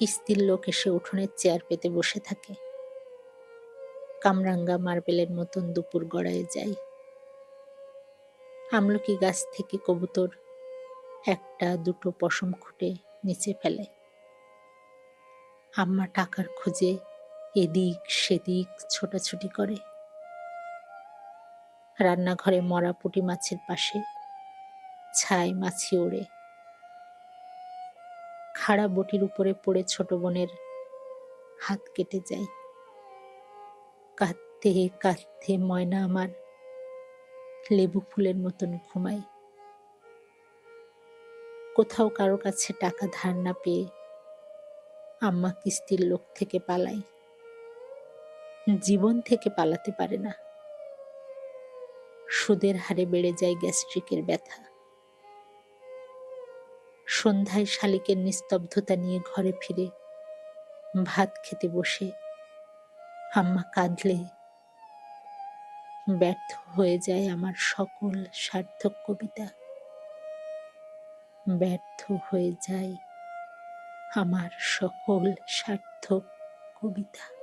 কিস্তির লোক এসে উঠোনের চেয়ার পেতে বসে থাকে। কামরাঙ্গা মার্বেলের মতন দুপুর গড়ায় যায়। আমলকি গাছ থেকে কবুতর একটা দুটো পশম খুঁটে নিচে ফেলে। আম্মা টাকার খোঁজে এদিক সেদিক ছোটাছুটি করে। রান্নাঘরে মরা পুঁটি মাছের পাশে ছাই মাছি ওড়ে। খাড়া বটির উপরে পড়ে ছোট বোনের হাত কেটে যায়। কাঁদতে কাঁদতে ময়না আমার লেবু ফুলের মতন ঘুমায়। কোথাও কারো কাছে টাকা ধার না পেয়ে আম্মা কিস্তির লোক থেকে পালায়। জীবন থেকে পালাতে পারে না। সুদের হারে বেড়ে যায় গ্যাস্ট্রিকের ব্যথা। সন্ধ্যায় শালিকের নিস্তব্ধতা নিয়ে ঘরে ফিরে ভাত খেতে বসে আম্মা কাঁদলে ব্যর্থ হয়ে যায় আমার সকল সার্থক কবিতা। ব্যর্থ হয়ে যায় আমার সকল সার্থক কবিতা।